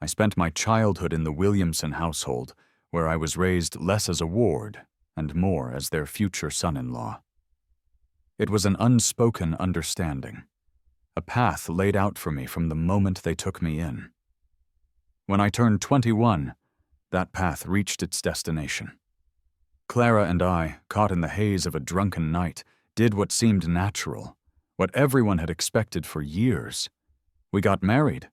I spent my childhood in the Williamson household, where I was raised less as a ward and more as their future son-in-law. It was an unspoken understanding, a path laid out for me from the moment they took me in. When I turned 21, that path reached its destination. Clara and I, caught in the haze of a drunken night, did what seemed natural, what everyone had expected for years. We got married.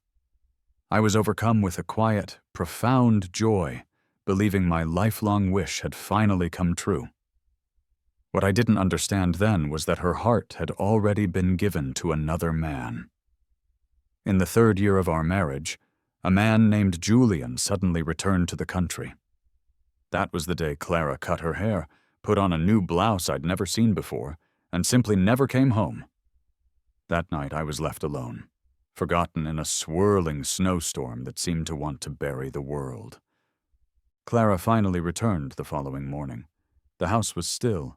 I was overcome with a quiet, profound joy, believing my lifelong wish had finally come true. What I didn't understand then was that her heart had already been given to another man. In the 3rd year of our marriage, a man named Julian suddenly returned to the country. That was the day Clara cut her hair, put on a new blouse I'd never seen before, and simply never came home. That night I was left alone, forgotten in a swirling snowstorm that seemed to want to bury the world. Clara finally returned the following morning. The house was still,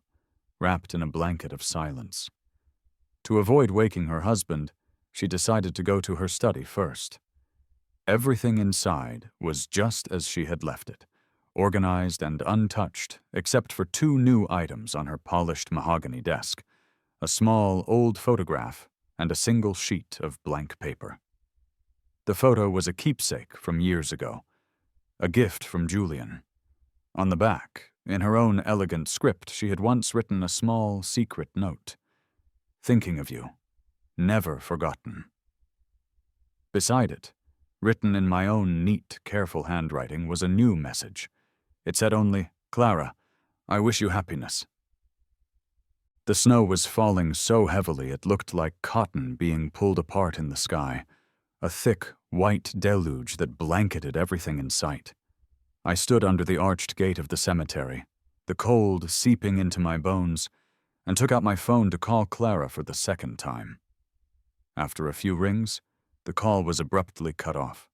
wrapped in a blanket of silence. To avoid waking her husband, she decided to go to her study first. Everything inside was just as she had left it, organized and untouched except for 2 new items on her polished mahogany desk, a small old photograph and a single sheet of blank paper. The photo was a keepsake from years ago, a gift from Julian. On the back, in her own elegant script, she had once written a small, secret note. "Thinking of you. Never forgotten." Beside it, written in my own neat, careful handwriting, was a new message. It said only, "Clara, I wish you happiness." The snow was falling so heavily it looked like cotton being pulled apart in the sky, a thick, white deluge that blanketed everything in sight. I stood under the arched gate of the cemetery, the cold seeping into my bones, and took out my phone to call Clara for the 2nd time. After a few rings, the call was abruptly cut off.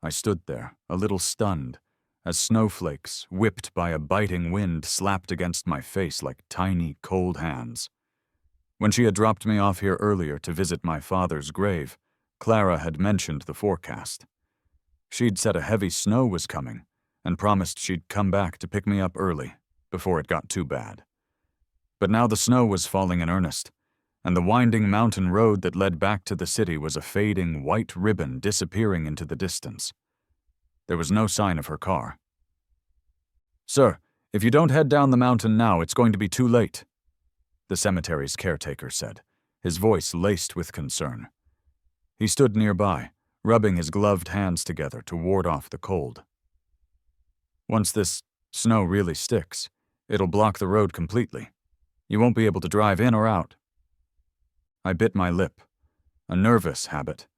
I stood there, a little stunned, as snowflakes, whipped by a biting wind, slapped against my face like tiny, cold hands. When she had dropped me off here earlier to visit my father's grave, Clara had mentioned the forecast. She'd said a heavy snow was coming, and promised she'd come back to pick me up early, before it got too bad. But now the snow was falling in earnest, and the winding mountain road that led back to the city was a fading white ribbon disappearing into the distance. There was no sign of her car. "Sir, if you don't head down the mountain now, it's going to be too late," the cemetery's caretaker said, his voice laced with concern. He stood nearby, rubbing his gloved hands together to ward off the cold. "Once this snow really sticks, it'll block the road completely. You won't be able to drive in or out." I bit my lip, a nervous habit,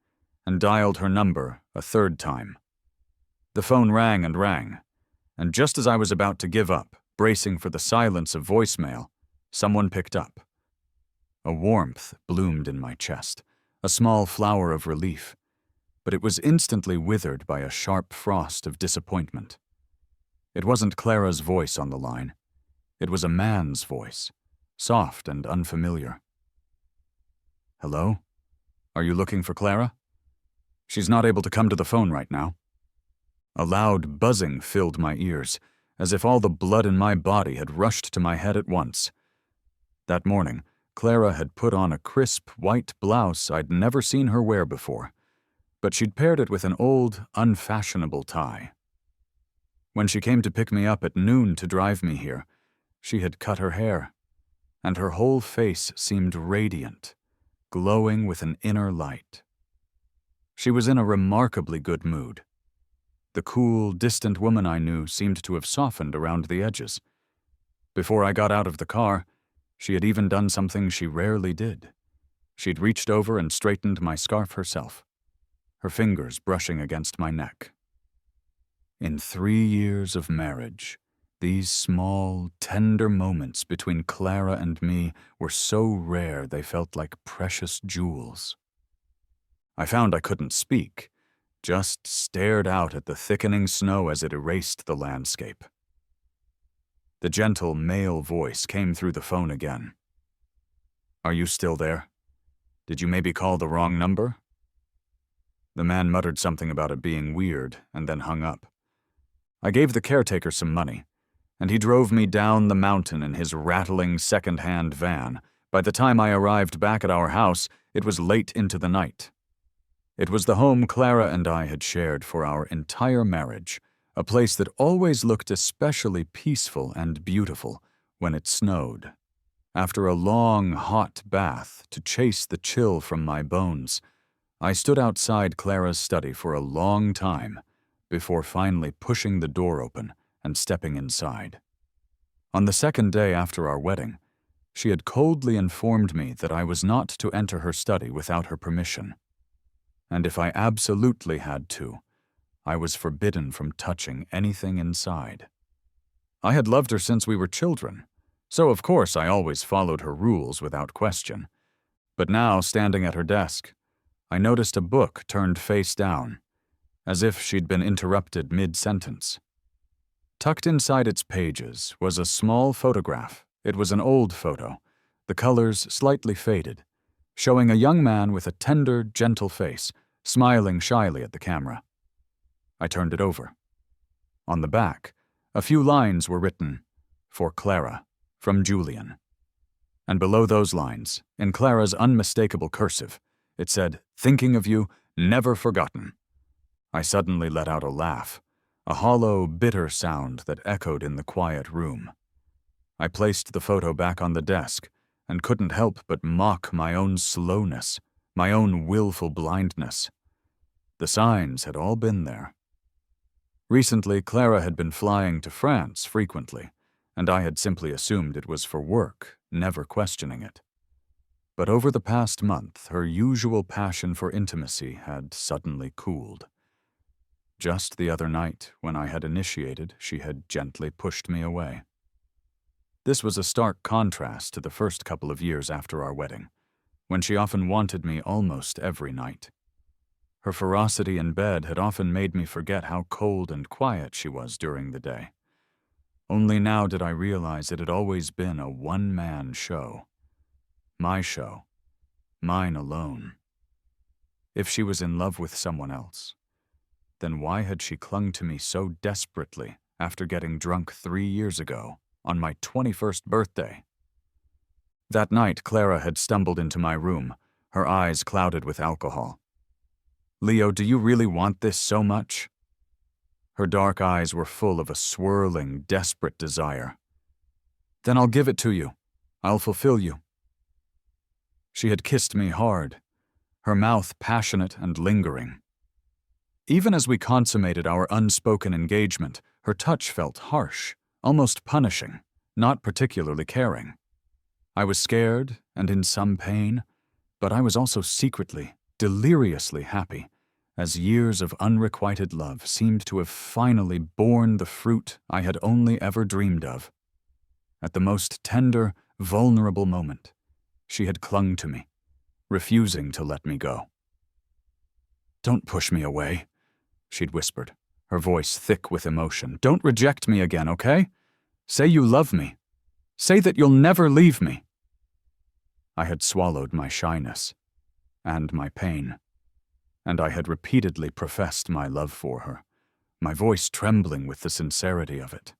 and dialed her number a 3rd time. The phone rang, and just as I was about to give up, bracing for the silence of voicemail, someone picked up. A warmth bloomed in my chest, a small flower of relief, but it was instantly withered by a sharp frost of disappointment. It wasn't Clara's voice on the line. It was a man's voice, soft and unfamiliar. "Hello? Are you looking for Clara? She's not able to come to the phone right now." A loud buzzing filled my ears, as if all the blood in my body had rushed to my head at once. That morning, Clara had put on a crisp white blouse I'd never seen her wear before, but she'd paired it with an old, unfashionable tie. When she came to pick me up at noon to drive me here, she had cut her hair, and her whole face seemed radiant, glowing with an inner light. She was in a remarkably good mood. The cool, distant woman I knew seemed to have softened around the edges. Before I got out of the car, she had even done something she rarely did. She'd reached over and straightened my scarf herself, her fingers brushing against my neck. In 3 years of marriage, these small, tender moments between Clara and me were so rare they felt like precious jewels. I found I couldn't speak, just stared out at the thickening snow as it erased the landscape. The gentle male voice came through the phone again. "Are you still there? Did you maybe call the wrong number?" The man muttered something about it being weird and then hung up. I gave the caretaker some money, and he drove me down the mountain in his rattling second-hand van. By the time I arrived back at our house, it was late into the night. It was the home Clara and I had shared for our entire marriage, a place that always looked especially peaceful and beautiful when it snowed. After a long, hot bath to chase the chill from my bones, I stood outside Clara's study for a long time before finally pushing the door open and stepping inside. On the second day after our wedding, she had coldly informed me that I was not to enter her study without her permission. And if I absolutely had to, I was forbidden from touching anything inside. I had loved her since we were children, so of course I always followed her rules without question. But now, standing at her desk, I noticed a book turned face down, as if she'd been interrupted mid-sentence. Tucked inside its pages was a small photograph. It was an old photo, the colors slightly faded, showing a young man with a tender, gentle face, smiling shyly at the camera. I turned it over. On the back, a few lines were written, "For Clara, from Julian." And below those lines, in Clara's unmistakable cursive, it said, "Thinking of you, never forgotten." I suddenly let out a laugh, a hollow, bitter sound that echoed in the quiet room. I placed the photo back on the desk and couldn't help but mock my own slowness, my own willful blindness. The signs had all been there. Recently, Clara had been flying to France frequently, and I had simply assumed it was for work, never questioning it. But over the past month, her usual passion for intimacy had suddenly cooled. Just the other night, when I had initiated, she had gently pushed me away. This was a stark contrast to the first couple of years after our wedding, when she often wanted me almost every night. Her ferocity in bed had often made me forget how cold and quiet she was during the day. Only now did I realize it had always been a one-man show. My show. Mine alone. If she was in love with someone else, then why had she clung to me so desperately after getting drunk 3 years ago, on my 21st birthday? That night, Clara had stumbled into my room, her eyes clouded with alcohol. "Leo, do you really want this so much?" Her dark eyes were full of a swirling, desperate desire. "Then I'll give it to you. I'll fulfill you." She had kissed me hard, her mouth passionate and lingering. Even as we consummated our unspoken engagement, her touch felt harsh, almost punishing, not particularly caring. I was scared and in some pain, but I was also secretly, deliriously happy, as years of unrequited love seemed to have finally borne the fruit I had only ever dreamed of. At the most tender, vulnerable moment, she had clung to me, refusing to let me go. "Don't push me away," she'd whispered, her voice thick with emotion. "Don't reject me again, okay? Say you love me. Say that you'll never leave me." I had swallowed my shyness and my pain, and I had repeatedly professed my love for her, my voice trembling with the sincerity of it.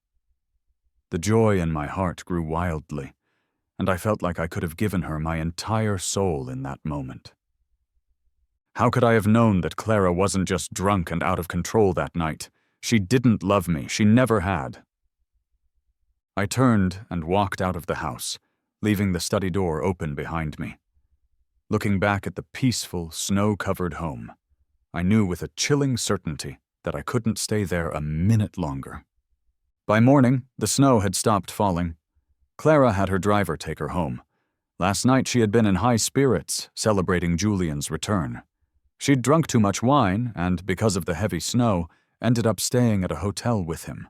The joy in my heart grew wildly, and I felt like I could have given her my entire soul in that moment. How could I have known that Clara wasn't just drunk and out of control that night? She didn't love me. She never had. I turned and walked out of the house, leaving the study door open behind me. Looking back at the peaceful, snow-covered home, I knew with a chilling certainty that I couldn't stay there a minute longer. By morning, the snow had stopped falling. Clara had her driver take her home. Last night she had been in high spirits, celebrating Julian's return. She'd drunk too much wine and, because of the heavy snow, ended up staying at a hotel with him.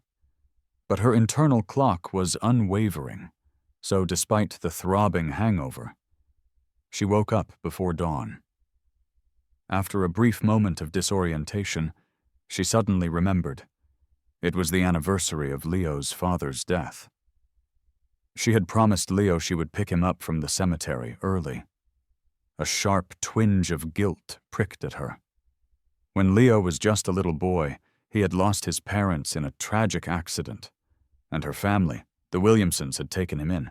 But her internal clock was unwavering, so despite the throbbing hangover, she woke up before dawn. After a brief moment of disorientation, she suddenly remembered. It was the anniversary of Leo's father's death. She had promised Leo she would pick him up from the cemetery early. A sharp twinge of guilt pricked at her. When Leo was just a little boy, he had lost his parents in a tragic accident, and her family, the Williamsons, had taken him in.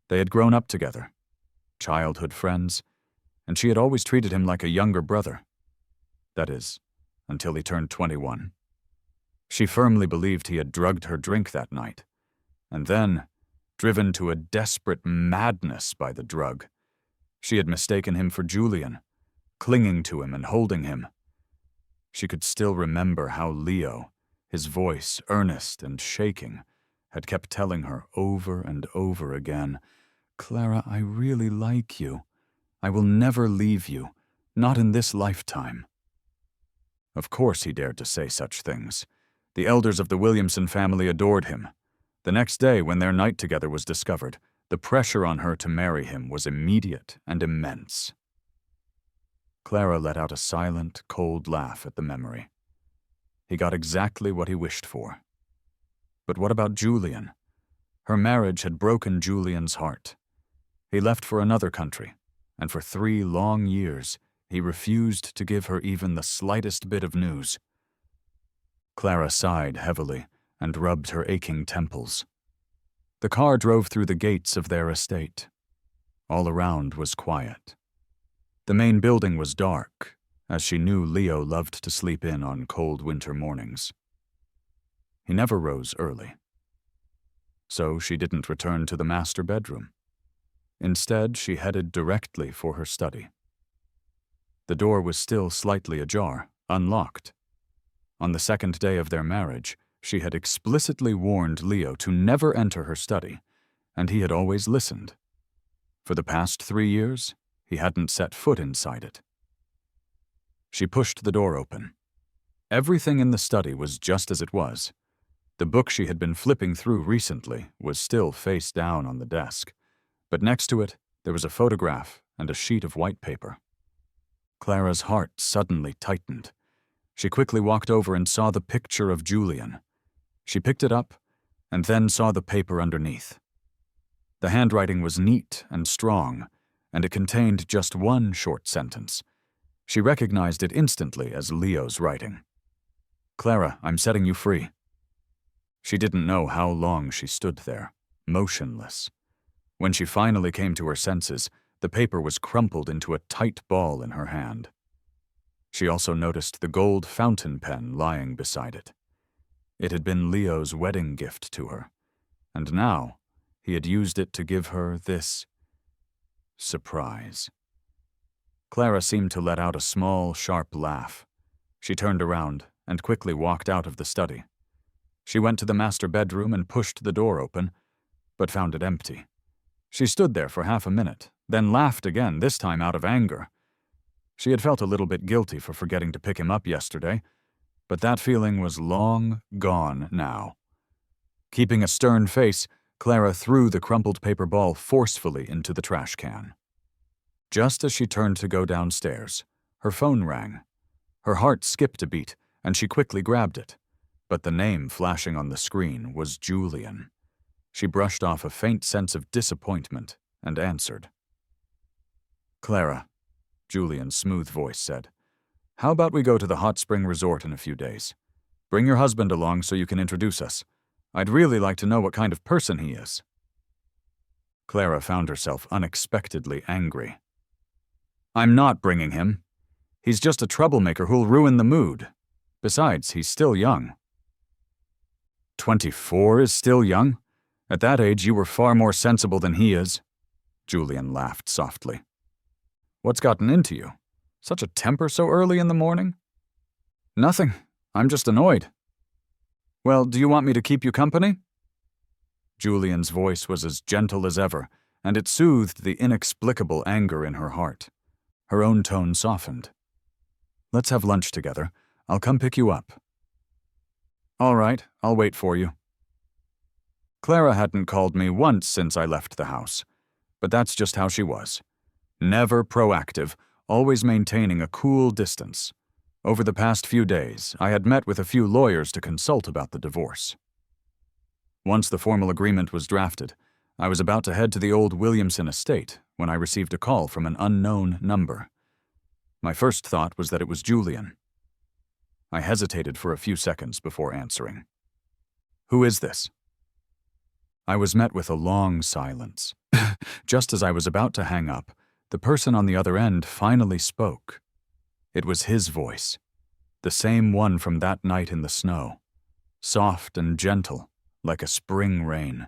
They had grown up together, childhood friends, and she had always treated him like a younger brother. That is, until he turned 21. She firmly believed he had drugged her drink that night, and then, driven to a desperate madness by the drug, she had mistaken him for Julian, clinging to him and holding him. She could still remember how Leo, his voice earnest and shaking, had kept telling her over and over again, "Clara, I really like you. I will never leave you, not in this lifetime." Of course he dared to say such things. The elders of the Williamson family adored him. The next day, when their night together was discovered, the pressure on her to marry him was immediate and immense. Clara let out a silent, cold laugh at the memory. He got exactly what he wished for. But what about Julian? Her marriage had broken Julian's heart. He left for another country, and for 3 long years, he refused to give her even the slightest bit of news. Clara sighed heavily and rubbed her aching temples. The car drove through the gates of their estate. All around was quiet. The main building was dark, as she knew Leo loved to sleep in on cold winter mornings. He never rose early. So she didn't return to the master bedroom. Instead, she headed directly for her study. The door was still slightly ajar, unlocked. On the second day of their marriage, she had explicitly warned Leo to never enter her study, and he had always listened. For the past 3 years, he hadn't set foot inside it. She pushed the door open. Everything in the study was just as it was. The book she had been flipping through recently was still face down on the desk, but next to it, there was a photograph and a sheet of white paper. Clara's heart suddenly tightened. She quickly walked over and saw the picture of Julian. She picked it up and then saw the paper underneath. The handwriting was neat and strong, and it contained just one short sentence. She recognized it instantly as Leo's writing. "Clara, I'm setting you free." She didn't know how long she stood there, motionless. When she finally came to her senses, the paper was crumpled into a tight ball in her hand. She also noticed the gold fountain pen lying beside it. It had been Leo's wedding gift to her, and now he had used it to give her this surprise. Clara seemed to let out a small, sharp laugh. She turned around and quickly walked out of the study. She went to the master bedroom and pushed the door open, but found it empty. She stood there for half a minute, then laughed again, this time out of anger. She had felt a little bit guilty for forgetting to pick him up yesterday, but that feeling was long gone now. Keeping a stern face, Clara threw the crumpled paper ball forcefully into the trash can. Just as she turned to go downstairs, her phone rang. Her heart skipped a beat, and she quickly grabbed it. But the name flashing on the screen was Julian. She brushed off a faint sense of disappointment and answered. "Clara," Julian's smooth voice said, "how about we go to the hot spring resort in a few days? Bring your husband along so you can introduce us. I'd really like to know what kind of person he is." Clara found herself unexpectedly angry. "I'm not bringing him. He's just a troublemaker who'll ruin the mood. Besides, he's still young." 24 is still young? At that age, you were far more sensible than he is." Julian laughed softly. "What's gotten into you? Such a temper so early in the morning?" "Nothing. I'm just annoyed." "Well, do you want me to keep you company?" Julian's voice was as gentle as ever, and it soothed the inexplicable anger in her heart. Her own tone softened. "Let's have lunch together. I'll come pick you up." "All right, I'll wait for you." Clara hadn't called me once since I left the house, but that's just how she was. Never proactive, always maintaining a cool distance. Over the past few days, I had met with a few lawyers to consult about the divorce. Once the formal agreement was drafted, I was about to head to the old Williamson estate when I received a call from an unknown number. My first thought was that it was Julian. I hesitated for a few seconds before answering. Who is this? I was met with a long silence. Just as I was about to hang up, the person on the other end finally spoke. It was his voice, the same one from that night in the snow, soft and gentle, like a spring rain.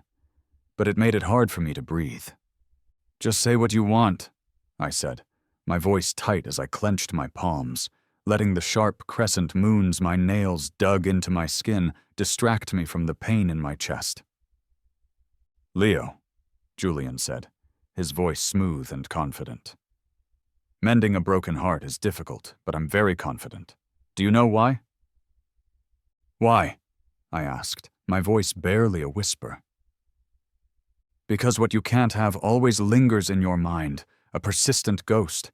But it made it hard for me to breathe. "Just say what you want," I said, my voice tight as I clenched my palms, letting the sharp crescent moons my nails dug into my skin distract me from the pain in my chest. "Leo," Julian said, his voice smooth and confident. "Mending a broken heart is difficult, but I'm very confident. Do you know why?" "Why?" I asked, my voice barely a whisper. "Because what you can't have always lingers in your mind, a persistent ghost.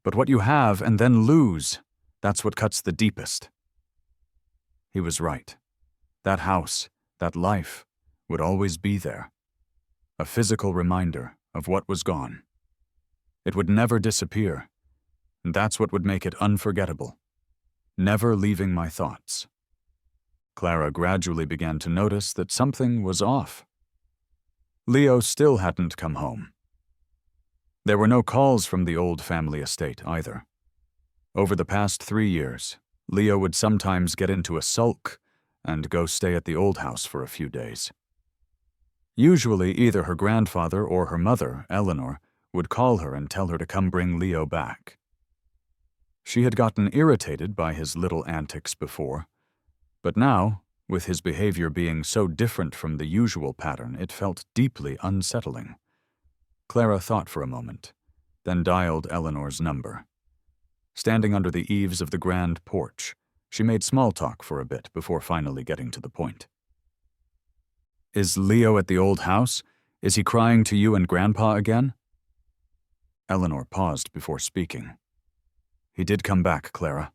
But what you have and then lose, that's what cuts the deepest." He was right. That house, that life, would always be there. A physical reminder of what was gone. It would never disappear, and that's what would make it unforgettable. Never leaving my thoughts. Clara gradually began to notice that something was off. Leo still hadn't come home. There were no calls from the old family estate either. Over the past 3 years, Leo would sometimes get into a sulk and go stay at the old house for a few days. Usually either her grandfather or her mother, Eleanor, would call her and tell her to come bring Leo back. She had gotten irritated by his little antics before, but now, with his behavior being so different from the usual pattern, it felt deeply unsettling. Clara thought for a moment, then dialed Eleanor's number. Standing under the eaves of the grand porch, she made small talk for a bit before finally getting to the point. "Is Leo at the old house? Is he crying to you and Grandpa again?" Eleanor paused before speaking. "He did come back, Clara."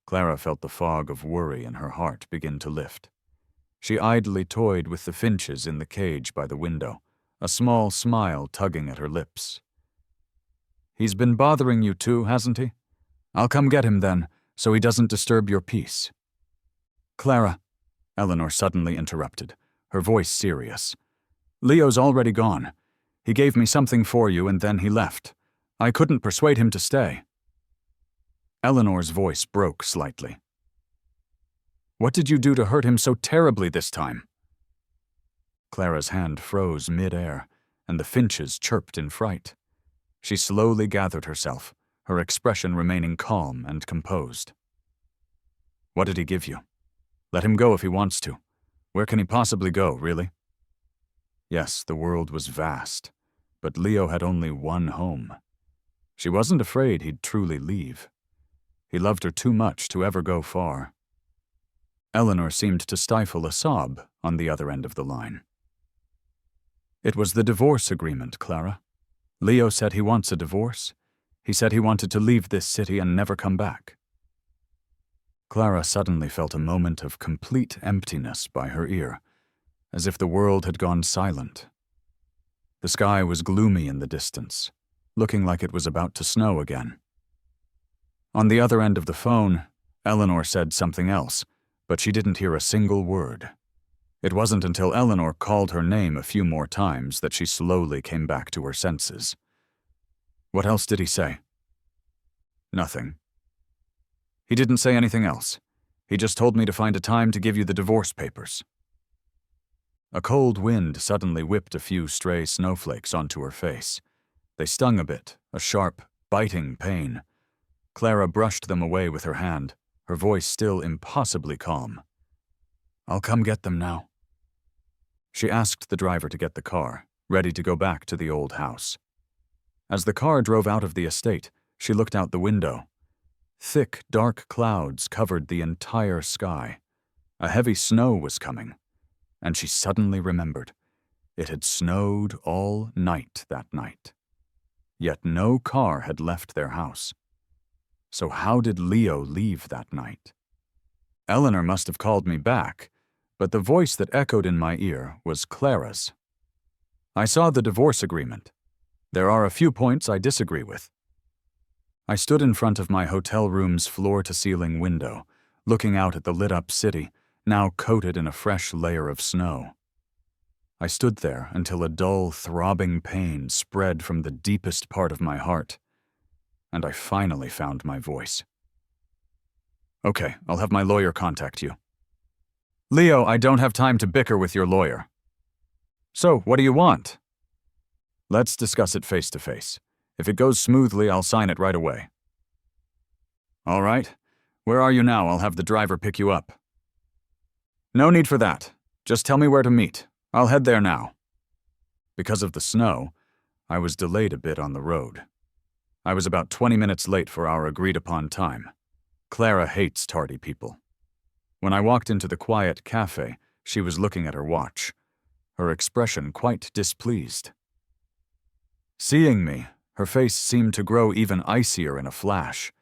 Clara felt the fog of worry in her heart begin to lift. She idly toyed with the finches in the cage by the window, a small smile tugging at her lips. "He's been bothering you too, hasn't he? I'll come get him then, so he doesn't disturb your peace." "Clara," Eleanor suddenly interrupted, her voice serious. "Leo's already gone. He gave me something for you and then he left. I couldn't persuade him to stay." Eleanor's voice broke slightly. "What did you do to hurt him so terribly this time?" Clara's hand froze mid-air, and the finches chirped in fright. She slowly gathered herself, her expression remaining calm and composed. "What did he give you? Let him go if he wants to. Where can he possibly go, really?" Yes, the world was vast, but Leo had only one home. She wasn't afraid he'd truly leave. He loved her too much to ever go far. Eleanor seemed to stifle a sob on the other end of the line. "It was the divorce agreement, Clara. Leo said he wants a divorce. He said he wanted to leave this city and never come back." Clara suddenly felt a moment of complete emptiness by her ear, as if the world had gone silent. The sky was gloomy in the distance, looking like it was about to snow again. On the other end of the phone, Eleanor said something else, but she didn't hear a single word. It wasn't until Eleanor called her name a few more times that she slowly came back to her senses. "What else did he say?" "Nothing. He didn't say anything else. He just told me to find a time to give you the divorce papers." A cold wind suddenly whipped a few stray snowflakes onto her face. They stung a bit, a sharp, biting pain. Clara brushed them away with her hand, her voice still impossibly calm. "I'll come get them now." She asked the driver to get the car, ready to go back to the old house. As the car drove out of the estate, she looked out the window. Thick, dark clouds covered the entire sky. A heavy snow was coming, and she suddenly remembered. It had snowed all night that night. Yet no car had left their house. So how did Leo leave that night? Eleanor must have called me back, but the voice that echoed in my ear was Clara's. "I saw the divorce agreement. There are a few points I disagree with." I stood in front of my hotel room's floor-to-ceiling window, looking out at the lit-up city, now coated in a fresh layer of snow. I stood there until a dull, throbbing pain spread from the deepest part of my heart, and I finally found my voice. "Okay, I'll have my lawyer contact you." "Leo, I don't have time to bicker with your lawyer." "So, what do you want?" "Let's discuss it face to face. If it goes smoothly, I'll sign it right away." "All right. Where are you now? I'll have the driver pick you up." "No need for that. Just tell me where to meet. I'll head there now." Because of the snow, I was delayed a bit on the road. I was about 20 minutes late for our agreed-upon time. Clara hates tardy people. When I walked into the quiet cafe, she was looking at her watch, her expression quite displeased. Seeing me, her face seemed to grow even icier in a flash,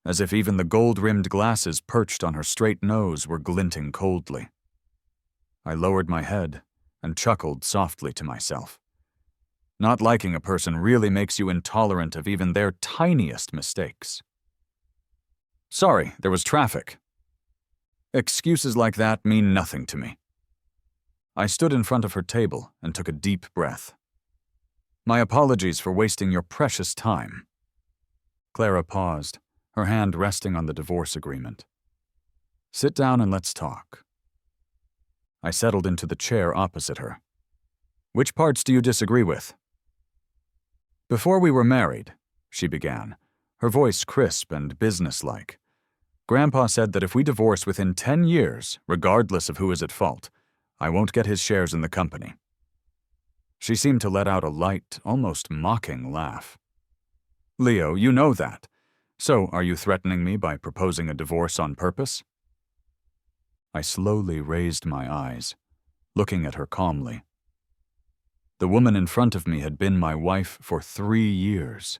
as if even the gold-rimmed glasses perched on her straight nose were glinting coldly. I lowered my head and chuckled softly to myself. Not liking a person really makes you intolerant of even their tiniest mistakes. "Sorry, there was traffic." Excuses like that mean nothing to me. I stood in front of her table and took a deep breath. "My apologies for wasting your precious time." Clara paused, her hand resting on the divorce agreement. "Sit down and let's talk." I settled into the chair opposite her. "Which parts do you disagree with?" "Before we were married," she began, her voice crisp and businesslike, "Grandpa said that if we divorce within 10 years, regardless of who is at fault, I won't get his shares in the company." She seemed to let out a light, almost mocking laugh. "Leo, you know that. So are you threatening me by proposing a divorce on purpose?" I slowly raised my eyes, looking at her calmly. The woman in front of me had been my wife for 3 years.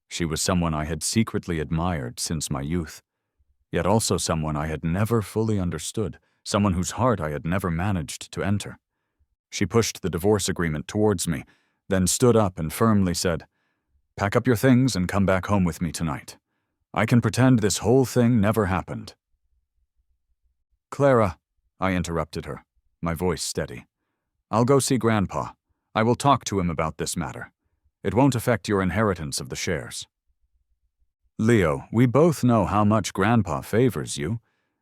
She was someone I had secretly admired since my youth, yet also someone I had never fully understood, someone whose heart I had never managed to enter. She pushed the divorce agreement towards me, then stood up and firmly said, "Pack up your things and come back home with me tonight. I can pretend this whole thing never happened." "Clara," I interrupted her, my voice steady. "I'll go see Grandpa. I will talk to him about this matter. It won't affect your inheritance of the shares." "Leo, we both know how much Grandpa favors you.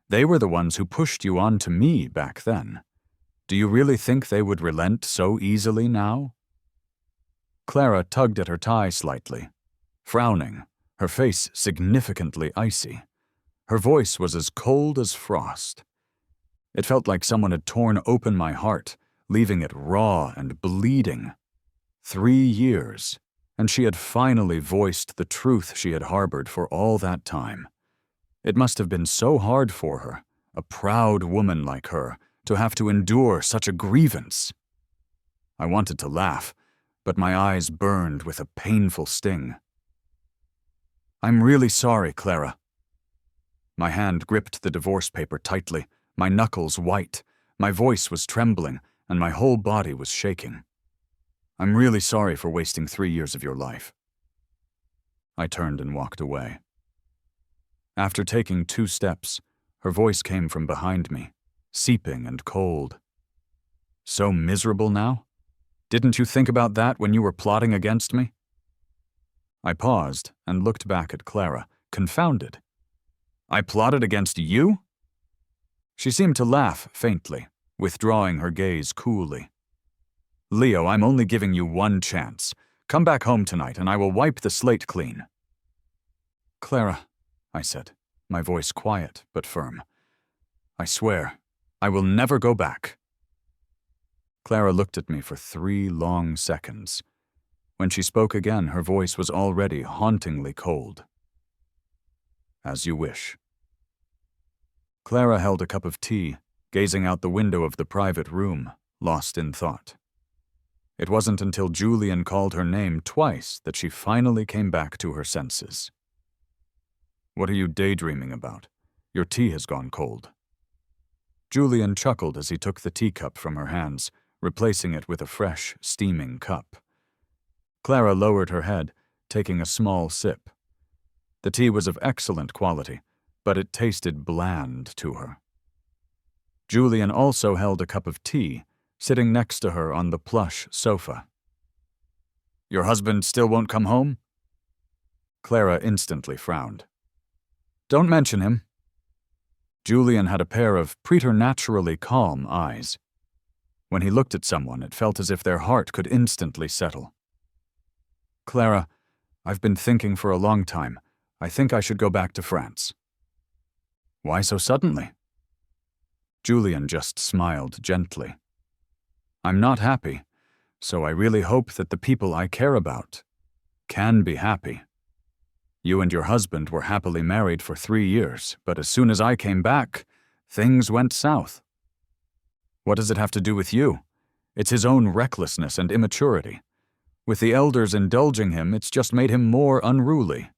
They were the ones who pushed you on to me back then. Do you really think they would relent so easily now?" Clara tugged at her tie slightly, frowning, her face significantly icy. Her voice was as cold as frost. It felt like someone had torn open my heart, leaving it raw and bleeding. 3 years, and she had finally voiced the truth she had harbored for all that time. It must have been so hard for her, a proud woman like her, to have to endure such a grievance. I wanted to laugh, but my eyes burned with a painful sting. "I'm really sorry, Clara." My hand gripped the divorce paper tightly, my knuckles white, my voice was trembling, and my whole body was shaking. "I'm really sorry for wasting 3 years of your life." I turned and walked away. After taking 2 steps, her voice came from behind me, seeping and cold. "So miserable now? Didn't you think about that when you were plotting against me?" I paused and looked back at Clara, confounded. "I plotted against you?" She seemed to laugh faintly, withdrawing her gaze coolly. "Leo, I'm only giving you one chance. Come back home tonight and I will wipe the slate clean." "Clara," I said, my voice quiet but firm, "I swear, I will never go back." Clara looked at me for 3 long seconds. When she spoke again, her voice was already hauntingly cold. "As you wish." Clara held a cup of tea, gazing out the window of the private room, lost in thought. It wasn't until Julian called her name twice that she finally came back to her senses. "What are you daydreaming about? Your tea has gone cold." Julian chuckled as he took the teacup from her hands, replacing it with a fresh, steaming cup. Clara lowered her head, taking a small sip. The tea was of excellent quality, but it tasted bland to her. Julian also held a cup of tea, sitting next to her on the plush sofa. "Your husband still won't come home?" Clara instantly frowned. "Don't mention him." Julian had a pair of preternaturally calm eyes. When he looked at someone, it felt as if their heart could instantly settle. "Clara, I've been thinking for a long time. I think I should go back to France." "Why so suddenly?" Julian just smiled gently. "I'm not happy, so I really hope that the people I care about can be happy. You and your husband were happily married for 3 years, but as soon as I came back, things went south." "What does it have to do with you? It's his own recklessness and immaturity. With the elders indulging him, it's just made him more unruly."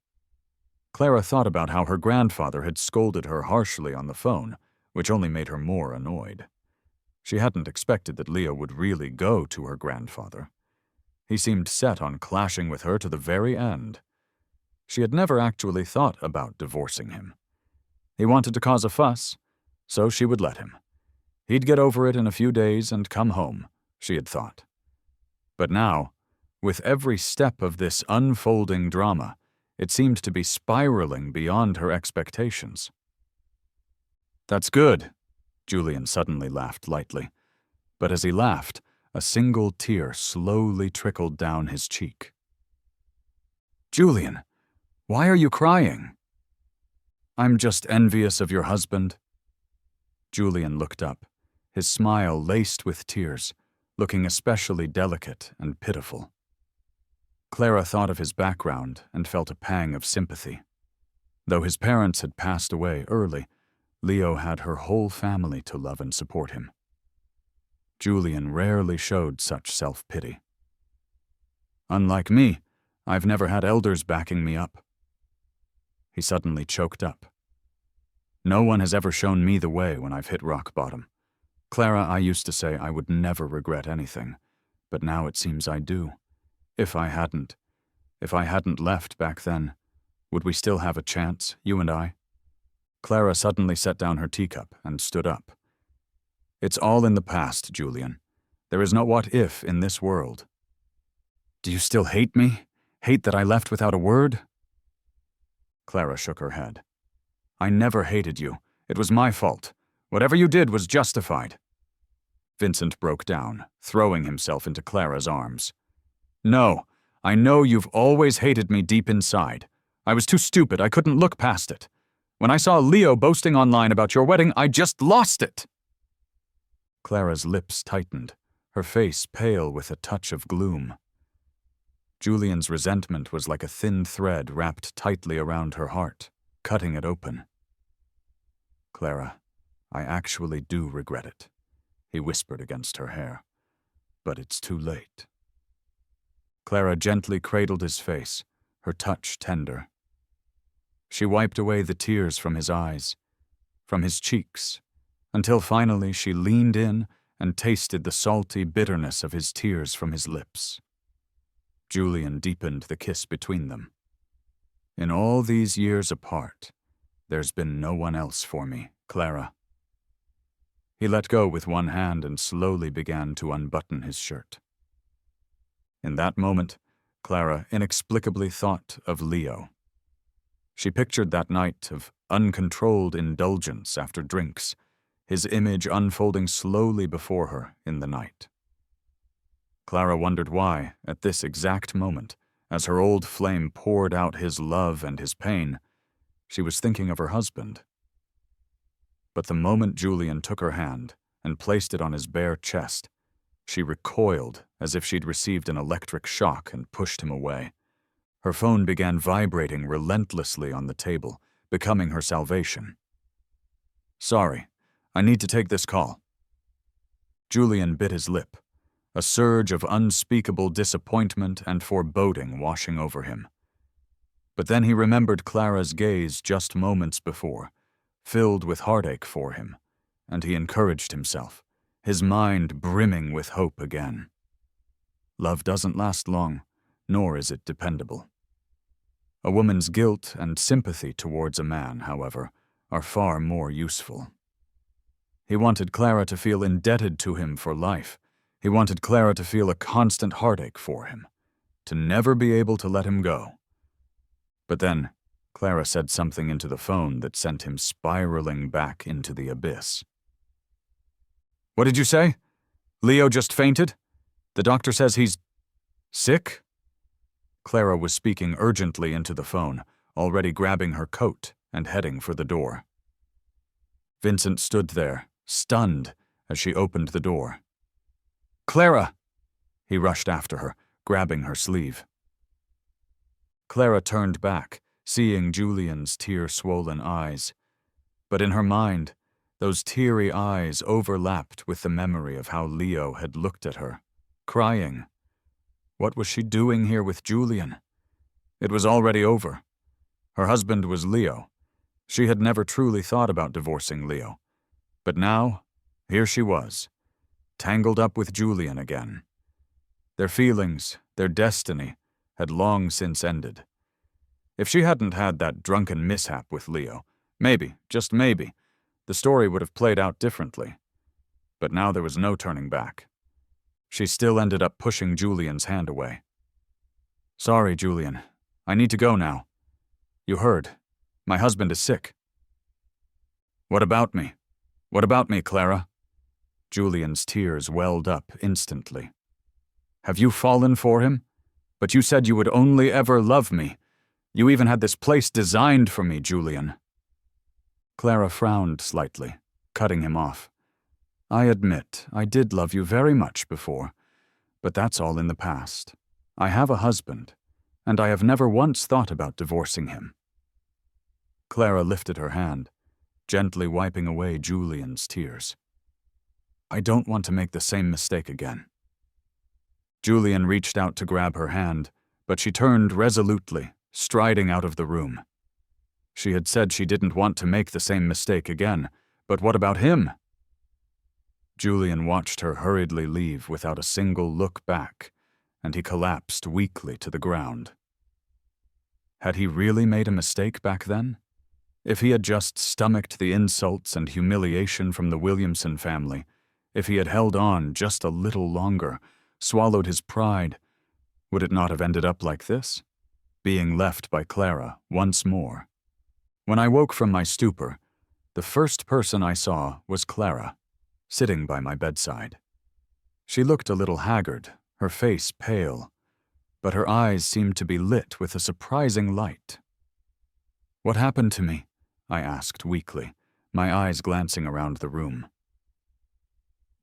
Clara thought about how her grandfather had scolded her harshly on the phone, which only made her more annoyed. She hadn't expected that Leo would really go to her grandfather. He seemed set on clashing with her to the very end. She had never actually thought about divorcing him. He wanted to cause a fuss, so she would let him. He'd get over it in a few days and come home, she had thought. But now, with every step of this unfolding drama, it seemed to be spiraling beyond her expectations. "That's good," Julian suddenly laughed lightly. But as he laughed, a single tear slowly trickled down his cheek. "Julian, why are you crying?" "I'm just envious of your husband." Julian looked up, his smile laced with tears, looking especially delicate and pitiful. Clara thought of his background and felt a pang of sympathy. Though his parents had passed away early, Leo had her whole family to love and support him. Julian rarely showed such self-pity. "Unlike me, I've never had elders backing me up." He suddenly choked up. "No one has ever shown me the way when I've hit rock bottom. Clara, I used to say I would never regret anything, but now it seems I do. If I hadn't left back then, would we still have a chance, you and I?" Clara suddenly set down her teacup and stood up. "It's all in the past, Julian. There is no what if in this world." "Do you still hate me? Hate that I left without a word?" Clara shook her head. "I never hated you. It was my fault. Whatever you did was justified." Vincent broke down, throwing himself into Clara's arms. "No, I know you've always hated me deep inside. I was too stupid, I couldn't look past it. When I saw Leo boasting online about your wedding, I just lost it." Clara's lips tightened, her face pale with a touch of gloom. Julian's resentment was like a thin thread wrapped tightly around her heart, cutting it open. "Clara, I actually do regret it," he whispered against her hair. "But it's too late." Clara gently cradled his face, her touch tender. She wiped away the tears from his eyes, from his cheeks, until finally she leaned in and tasted the salty bitterness of his tears from his lips. Julian deepened the kiss between them. "In all these years apart, there's been no one else for me, Clara." He let go with one hand and slowly began to unbutton his shirt. In that moment, Clara inexplicably thought of Leo. She pictured that night of uncontrolled indulgence after drinks, his image unfolding slowly before her in the night. Clara wondered why, at this exact moment, as her old flame poured out his love and his pain, she was thinking of her husband. But the moment Julian took her hand and placed it on his bare chest, she recoiled as if she'd received an electric shock and pushed him away. Her phone began vibrating relentlessly on the table, becoming her salvation. "Sorry, I need to take this call." Julian bit his lip, a surge of unspeakable disappointment and foreboding washing over him. But then he remembered Clara's gaze just moments before, filled with heartache for him, and he encouraged himself, his mind brimming with hope again. Love doesn't last long, nor is it dependable. A woman's guilt and sympathy towards a man, however, are far more useful. He wanted Clara to feel indebted to him for life. He wanted Clara to feel a constant heartache for him, to never be able to let him go. But then, Clara said something into the phone that sent him spiraling back into the abyss. "What did you say? Leo just fainted? The doctor says he's sick?" Clara was speaking urgently into the phone, already grabbing her coat and heading for the door. Vincent stood there, stunned, as she opened the door. "Clara!" He rushed after her, grabbing her sleeve. Clara turned back, seeing Julian's tear-swollen eyes. But in her mind, those teary eyes overlapped with the memory of how Leo had looked at her, crying. What was she doing here with Julian? It was already over. Her husband was Leo. She had never truly thought about divorcing Leo. But now, here she was, tangled up with Julian again. Their feelings, their destiny, had long since ended. If she hadn't had that drunken mishap with Leo, maybe, just maybe, the story would have played out differently. But now there was no turning back. She still ended up pushing Julian's hand away. "Sorry, Julian. I need to go now. You heard. My husband is sick." "What about me? What about me, Clara?" Julian's tears welled up instantly. "Have you fallen for him? But you said you would only ever love me. You even had this place designed for me, Julian." Clara frowned slightly, cutting him off. "I admit, I did love you very much before, but that's all in the past. I have a husband, and I have never once thought about divorcing him." Clara lifted her hand, gently wiping away Julian's tears. "I don't want to make the same mistake again." Julian reached out to grab her hand, but she turned resolutely, striding out of the room. She had said she didn't want to make the same mistake again, but what about him? Julian watched her hurriedly leave without a single look back, and he collapsed weakly to the ground. Had he really made a mistake back then? If he had just stomached the insults and humiliation from the Williamson family, if he had held on just a little longer, swallowed his pride, would it not have ended up like this? Being left by Clara once more. When I woke from my stupor, the first person I saw was Clara, sitting by my bedside. She looked a little haggard, her face pale, but her eyes seemed to be lit with a surprising light. "What happened to me?" I asked weakly, my eyes glancing around the room.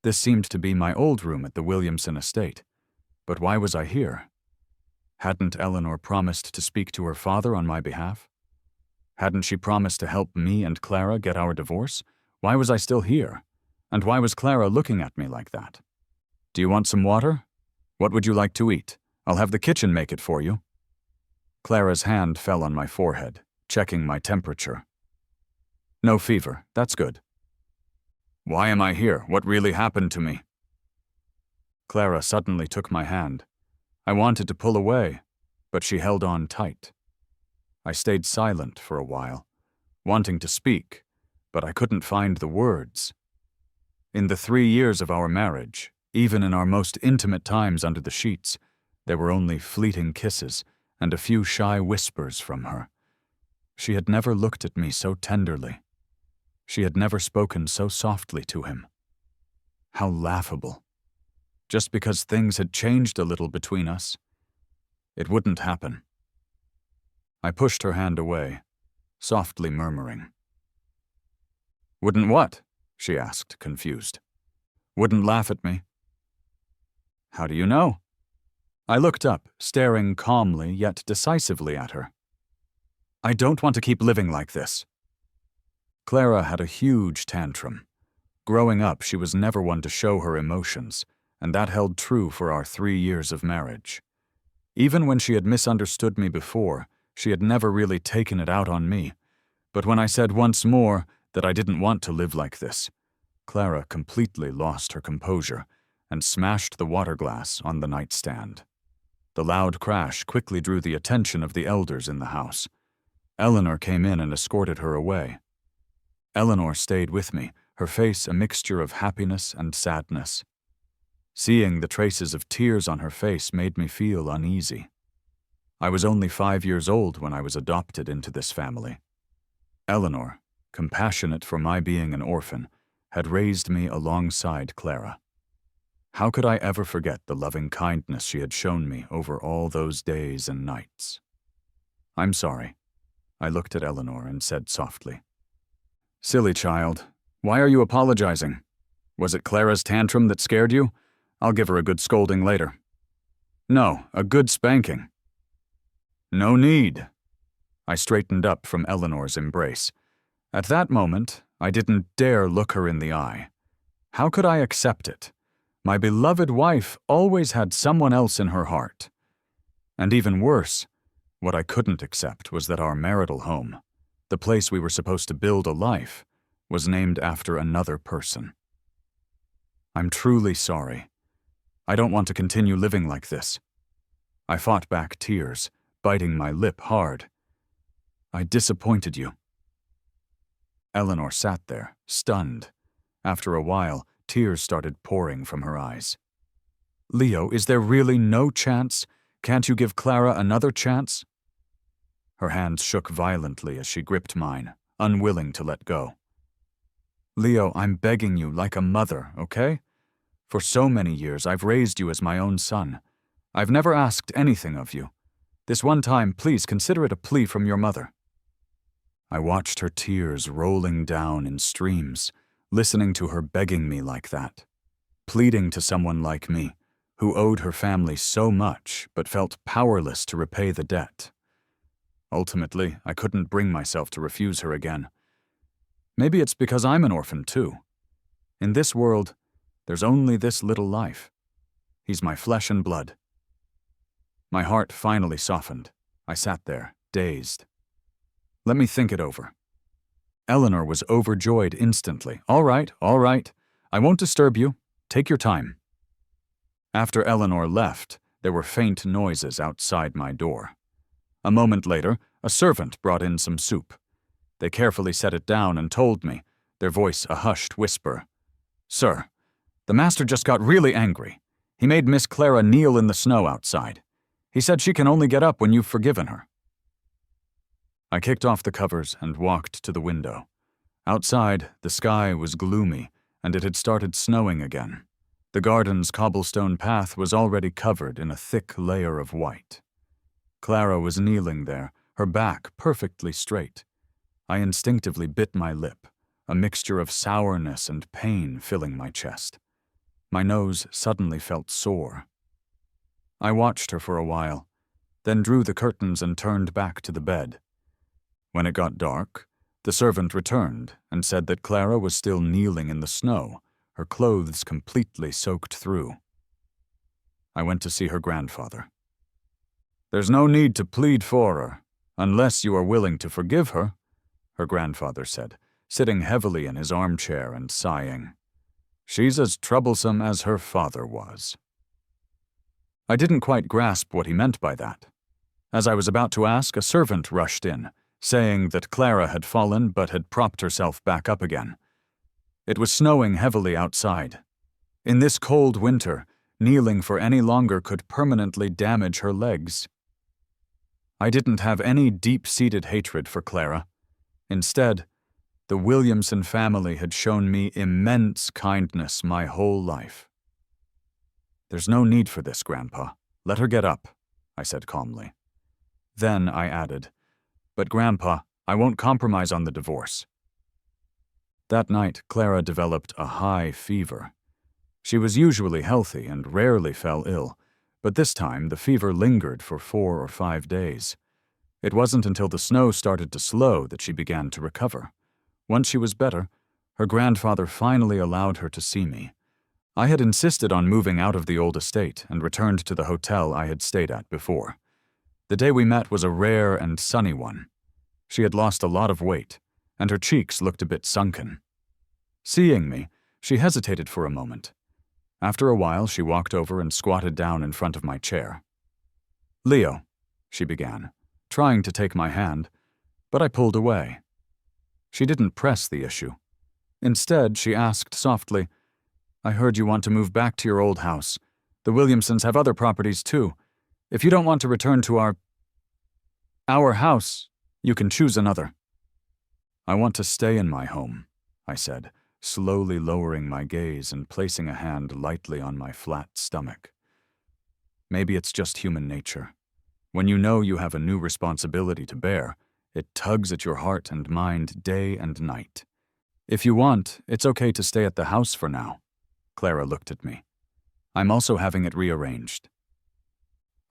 This seemed to be my old room at the Williamson estate, but why was I here? Hadn't Eleanor promised to speak to her father on my behalf? Hadn't she promised to help me and Clara get our divorce? Why was I still here? And why was Clara looking at me like that? "Do you want some water? What would you like to eat? I'll have the kitchen make it for you." Clara's hand fell on my forehead, checking my temperature. "No fever, that's good." "Why am I here? What really happened to me?" Clara suddenly took my hand. I wanted to pull away, but she held on tight. I stayed silent for a while, wanting to speak, but I couldn't find the words. In the 3 years of our marriage, even in our most intimate times under the sheets, there were only fleeting kisses and a few shy whispers from her. She had never looked at me so tenderly. She had never spoken so softly to him. How laughable. Just because things had changed a little between us. It wouldn't happen. I pushed her hand away, softly murmuring. "Wouldn't what?" she asked, confused. "Wouldn't laugh at me." "How do you know?" I looked up, staring calmly yet decisively at her. "I don't want to keep living like this." Clara had a huge tantrum. Growing up, she was never one to show her emotions, and that held true for our 3 years of marriage. Even when she had misunderstood me before, she had never really taken it out on me. But when I said once more that I didn't want to live like this, Clara completely lost her composure and smashed the water glass on the nightstand. The loud crash quickly drew the attention of the elders in the house. Eleanor came in and escorted her away. Eleanor stayed with me, her face a mixture of happiness and sadness. Seeing the traces of tears on her face made me feel uneasy. I was only 5 years old when I was adopted into this family. Eleanor, compassionate for my being an orphan, had raised me alongside Clara. How could I ever forget the loving kindness she had shown me over all those days and nights? "I'm sorry," I looked at Eleanor and said softly. "Silly child, why are you apologizing? Was it Clara's tantrum that scared you? I'll give her a good scolding later." "No, a good spanking." "No need." I straightened up from Eleanor's embrace. At that moment, I didn't dare look her in the eye. How could I accept it? My beloved wife always had someone else in her heart. And even worse, what I couldn't accept was that our marital home, the place we were supposed to build a life, was named after another person. "I'm truly sorry. I don't want to continue living like this." I fought back tears, biting my lip hard. "I disappointed you." Eleanor sat there, stunned. After a while, tears started pouring from her eyes. "Leo, is there really no chance? Can't you give Clara another chance?" Her hands shook violently as she gripped mine, unwilling to let go. "Leo, I'm begging you like a mother, okay? For so many years, I've raised you as my own son. I've never asked anything of you. This one time, please consider it a plea from your mother." I watched her tears rolling down in streams, listening to her begging me like that, pleading to someone like me, who owed her family so much but felt powerless to repay the debt. Ultimately, I couldn't bring myself to refuse her again. Maybe it's because I'm an orphan too. In this world, there's only this little life. He's my flesh and blood. My heart finally softened. I sat there, dazed. "Let me think it over." Eleanor was overjoyed instantly. All right. I won't disturb you. Take your time." After Eleanor left, there were faint noises outside my door. A moment later, a servant brought in some soup. They carefully set it down and told me, their voice a hushed whisper, "Sir, the master just got really angry. He made Miss Clara kneel in the snow outside. He said she can only get up when you've forgiven her." I kicked off the covers and walked to the window. Outside, the sky was gloomy, and it had started snowing again. The garden's cobblestone path was already covered in a thick layer of white. Clara was kneeling there, her back perfectly straight. I instinctively bit my lip, a mixture of sourness and pain filling my chest. My nose suddenly felt sore. I watched her for a while, then drew the curtains and turned back to the bed. When it got dark, the servant returned and said that Clara was still kneeling in the snow, her clothes completely soaked through. I went to see her grandfather. "There's no need to plead for her, unless you are willing to forgive her," her grandfather said, sitting heavily in his armchair and sighing. "She's as troublesome as her father was." I didn't quite grasp what he meant by that. As I was about to ask, a servant rushed in, saying that Clara had fallen but had propped herself back up again. It was snowing heavily outside. In this cold winter, kneeling for any longer could permanently damage her legs. I didn't have any deep-seated hatred for Clara. Instead, the Williamson family had shown me immense kindness my whole life. "There's no need for this, Grandpa. Let her get up," I said calmly. Then I added, "But Grandpa, I won't compromise on the divorce." That night, Clara developed a high fever. She was usually healthy and rarely fell ill, but this time the fever lingered for 4 or 5 days. It wasn't until the snow started to slow that she began to recover. Once she was better, her grandfather finally allowed her to see me. I had insisted on moving out of the old estate and returned to the hotel I had stayed at before. The day we met was a rare and sunny one. She had lost a lot of weight, and her cheeks looked a bit sunken. Seeing me, she hesitated for a moment. After a while, she walked over and squatted down in front of my chair. "Leo," she began, trying to take my hand, but I pulled away. She didn't press the issue. Instead, she asked softly, "I heard you want to move back to your old house. The Williamsons have other properties too. If you don't want to return to our house, you can choose another." "I want to stay in my home," I said, slowly lowering my gaze and placing a hand lightly on my flat stomach. Maybe it's just human nature. When you know you have a new responsibility to bear, it tugs at your heart and mind day and night. "If you want, it's okay to stay at the house for now." Clara looked at me. "I'm also having it rearranged."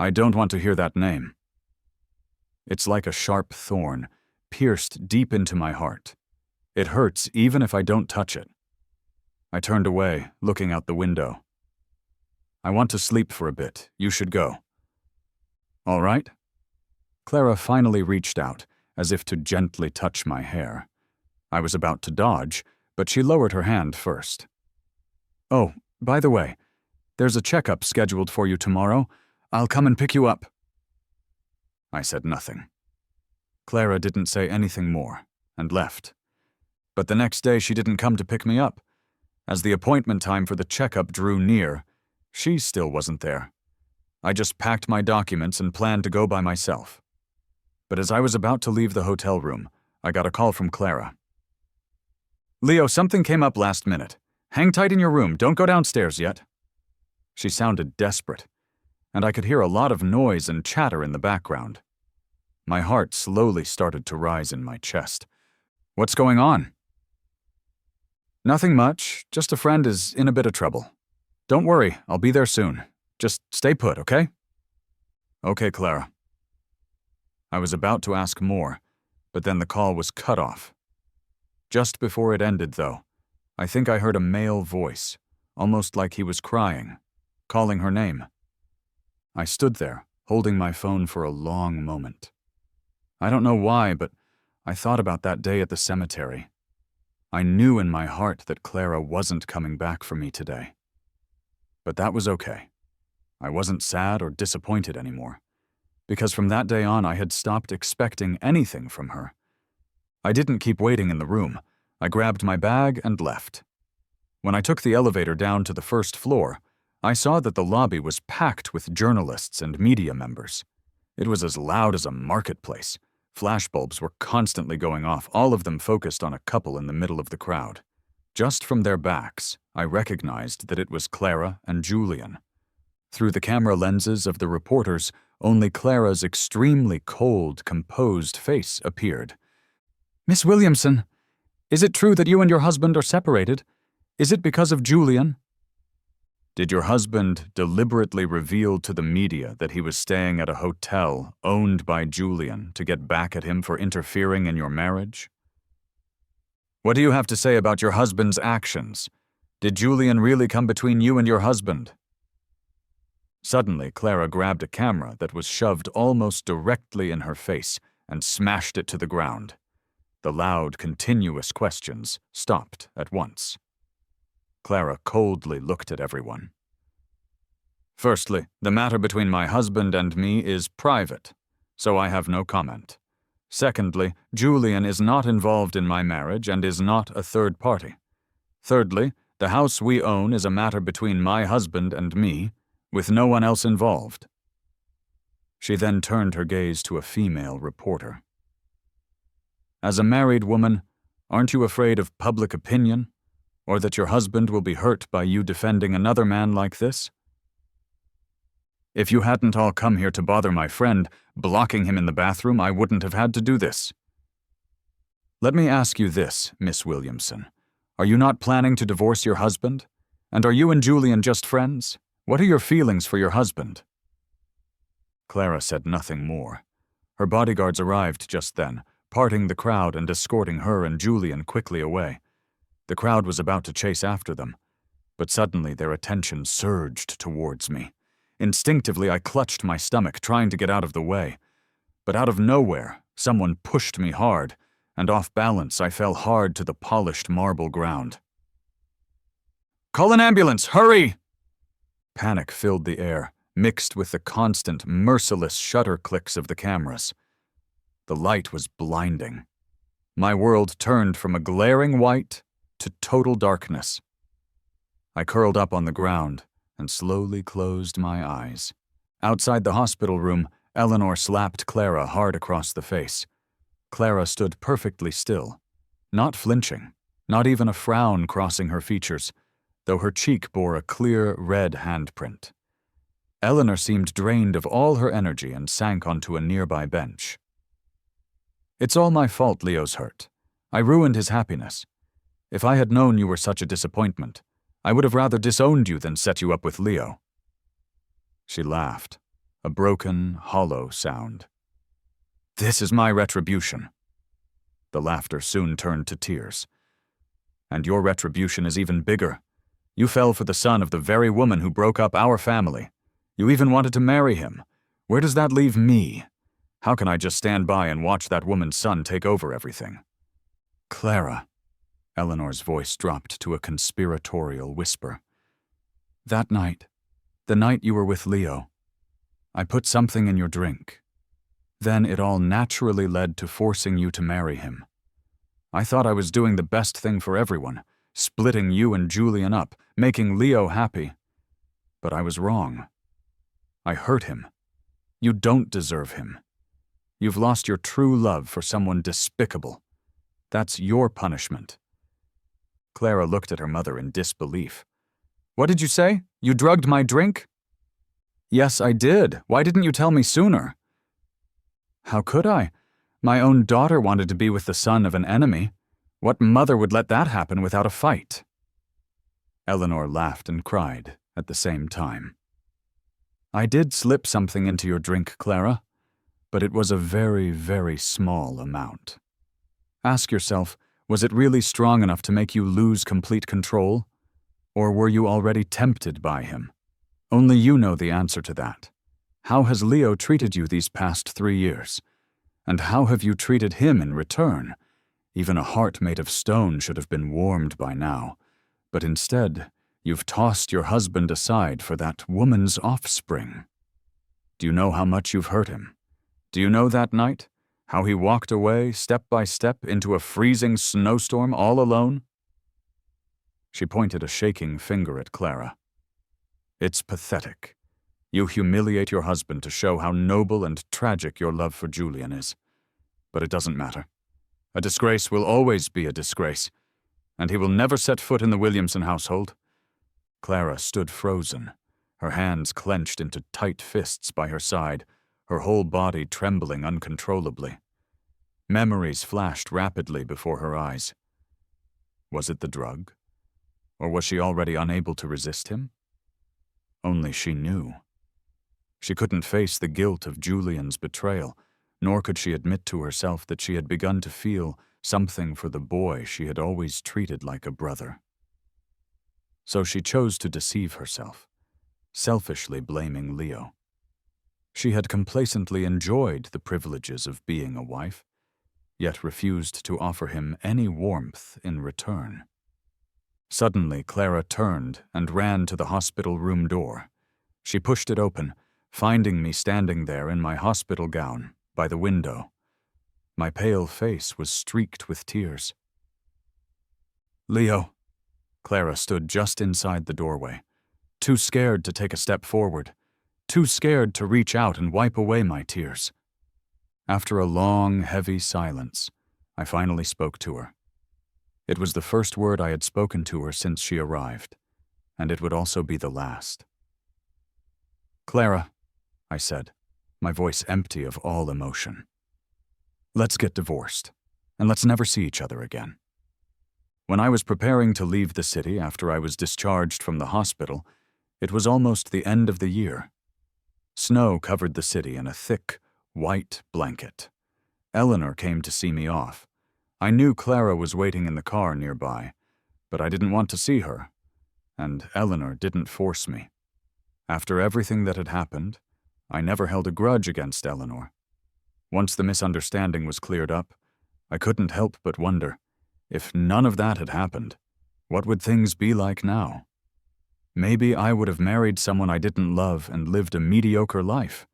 "I don't want to hear that name." It's like a sharp thorn, pierced deep into my heart. It hurts even if I don't touch it. I turned away, looking out the window. "I want to sleep for a bit. You should go." "All right." Clara finally reached out, as if to gently touch my hair. I was about to dodge, but she lowered her hand first. "Oh, by the way, there's a checkup scheduled for you tomorrow. I'll come and pick you up." I said nothing. Clara didn't say anything more, and left. But the next day she didn't come to pick me up. As the appointment time for the checkup drew near, she still wasn't there. I just packed my documents and planned to go by myself. But as I was about to leave the hotel room, I got a call from Clara. "Leo, something came up last minute. Hang tight in your room, don't go downstairs yet." She sounded desperate, and I could hear a lot of noise and chatter in the background. My heart slowly started to rise in my chest. "What's going on?" "Nothing much, just a friend is in a bit of trouble. Don't worry, I'll be there soon. Just stay put, okay?" "Okay, Clara." I was about to ask more, but then the call was cut off. Just before it ended, though, I think I heard a male voice, almost like he was crying, calling her name. I stood there, holding my phone for a long moment. I don't know why, but I thought about that day at the cemetery. I knew in my heart that Clara wasn't coming back for me today. But that was okay. I wasn't sad or disappointed anymore, because from that day on I had stopped expecting anything from her. I didn't keep waiting in the room. I grabbed my bag and left. When I took the elevator down to the first floor, I saw that the lobby was packed with journalists and media members. It was as loud as a marketplace. Flashbulbs were constantly going off, all of them focused on a couple in the middle of the crowd. Just from their backs, I recognized that it was Clara and Julian. Through the camera lenses of the reporters, only Clara's extremely cold, composed face appeared. "Miss Williamson, is it true that you and your husband are separated? Is it because of Julian?" "Did your husband deliberately reveal to the media that he was staying at a hotel owned by Julian to get back at him for interfering in your marriage?" "What do you have to say about your husband's actions? Did Julian really come between you and your husband?" Suddenly, Clara grabbed a camera that was shoved almost directly in her face and smashed it to the ground. The loud, continuous questions stopped at once. Clara coldly looked at everyone. "Firstly, the matter between my husband and me is private, so I have no comment. Secondly, Julian is not involved in my marriage and is not a third party. Thirdly, the house we own is a matter between my husband and me, with no one else involved." She then turned her gaze to a female reporter. "As a married woman, aren't you afraid of public opinion? Or that your husband will be hurt by you defending another man like this? If you hadn't all come here to bother my friend, blocking him in the bathroom, I wouldn't have had to do this. Let me ask you this, Miss Williamson. Are you not planning to divorce your husband? And are you and Julian just friends? What are your feelings for your husband?" Clara said nothing more. Her bodyguards arrived just then, parting the crowd and escorting her and Julian quickly away. The crowd was about to chase after them, but suddenly their attention surged towards me. Instinctively, I clutched my stomach, trying to get out of the way. But out of nowhere, someone pushed me hard, and off balance, I fell hard to the polished marble ground. "Call an ambulance! Hurry!" Panic filled the air, mixed with the constant, merciless shutter clicks of the cameras. The light was blinding. My world turned from a glaring white to total darkness. I curled up on the ground and slowly closed my eyes. Outside the hospital room, Eleanor slapped Clara hard across the face. Clara stood perfectly still, not flinching, not even a frown crossing her features, though her cheek bore a clear red handprint. Eleanor seemed drained of all her energy and sank onto a nearby bench. "It's all my fault Leo's hurt. I ruined his happiness. If I had known you were such a disappointment, I would have rather disowned you than set you up with Leo." She laughed, a broken, hollow sound. "This is my retribution." The laughter soon turned to tears. "And your retribution is even bigger. You fell for the son of the very woman who broke up our family. You even wanted to marry him. Where does that leave me? How can I just stand by and watch that woman's son take over everything?" "Clara," Eleanor's voice dropped to a conspiratorial whisper. "That night, the night you were with Leo, I put something in your drink. Then it all naturally led to forcing you to marry him. I thought I was doing the best thing for everyone, splitting you and Julian up, making Leo happy. But I was wrong. I hurt him. You don't deserve him. You've lost your true love for someone despicable. That's your punishment." Clara looked at her mother in disbelief. "What did you say? You drugged my drink?" "Yes, I did. Why didn't you tell me sooner?" "How could I? My own daughter wanted to be with the son of an enemy. What mother would let that happen without a fight?" Eleanor laughed and cried at the same time. "I did slip something into your drink, Clara, but it was a very, very small amount. Ask yourself, was it really strong enough to make you lose complete control? Or were you already tempted by him? Only you know the answer to that. How has Leo treated you these past 3 years? And how have you treated him in return? Even a heart made of stone should have been warmed by now. But instead, you've tossed your husband aside for that woman's offspring. Do you know how much you've hurt him? Do you know that night? How he walked away, step by step, into a freezing snowstorm all alone?" She pointed a shaking finger at Clara. "It's pathetic. You humiliate your husband to show how noble and tragic your love for Julian is. But it doesn't matter. A disgrace will always be a disgrace, and he will never set foot in the Williamson household." Clara stood frozen, her hands clenched into tight fists by her side, her whole body trembling uncontrollably. Memories flashed rapidly before her eyes. Was it the drug? Or was she already unable to resist him? Only she knew. She couldn't face the guilt of Julian's betrayal, nor could she admit to herself that she had begun to feel something for the boy she had always treated like a brother. So she chose to deceive herself, selfishly blaming Leo. She had complacently enjoyed the privileges of being a wife, yet refused to offer him any warmth in return. Suddenly, Clara turned and ran to the hospital room door. She pushed it open, finding me standing there in my hospital gown, by the window. My pale face was streaked with tears. "Leo." Clara stood just inside the doorway, too scared to take a step forward, too scared to reach out and wipe away my tears. After a long, heavy silence, I finally spoke to her. It was the first word I had spoken to her since she arrived, and it would also be the last. "Clara," I said, my voice empty of all emotion. "Let's get divorced, and let's never see each other again." When I was preparing to leave the city after I was discharged from the hospital, it was almost the end of the year. Snow covered the city in a thick, white blanket. Eleanor came to see me off. I knew Clara was waiting in the car nearby, but I didn't want to see her, and Eleanor didn't force me. After everything that had happened, I never held a grudge against Eleanor. Once the misunderstanding was cleared up, I couldn't help but wonder, if none of that had happened, what would things be like now? Maybe I would have married someone I didn't love and lived a mediocre life.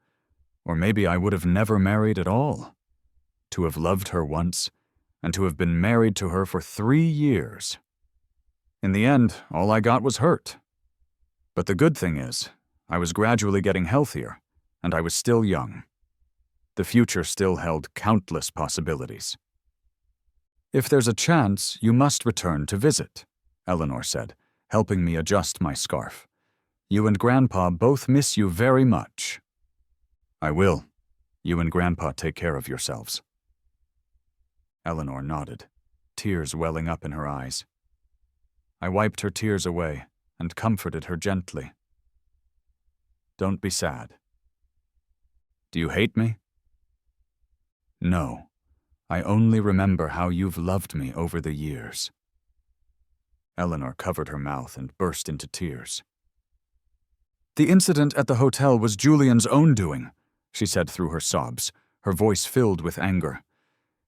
Or maybe I would have never married at all. To have loved her once, and to have been married to her for 3 years. In the end, all I got was hurt. But the good thing is, I was gradually getting healthier, and I was still young. The future still held countless possibilities. "If there's a chance, you must return to visit," Eleanor said, helping me adjust my scarf. "You and Grandpa both miss you very much." "I will. You and Grandpa take care of yourselves." Eleanor nodded, tears welling up in her eyes. I wiped her tears away and comforted her gently. "Don't be sad." "Do you hate me?" "No. I only remember how you've loved me over the years." Eleanor covered her mouth and burst into tears. "The incident at the hotel was Julian's own doing," she said through her sobs, her voice filled with anger.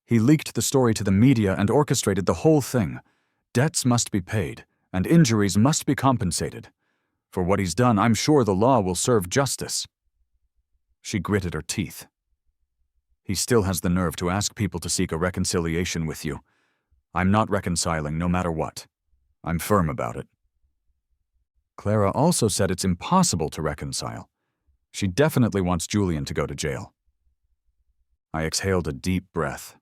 "He leaked the story to the media and orchestrated the whole thing. Debts must be paid, and injuries must be compensated. For what he's done, I'm sure the law will serve justice." She gritted her teeth. "He still has the nerve to ask people to seek a reconciliation with you. I'm not reconciling no matter what. I'm firm about it." Clara also said it's impossible to reconcile. She definitely wants Julian to go to jail. I exhaled a deep breath.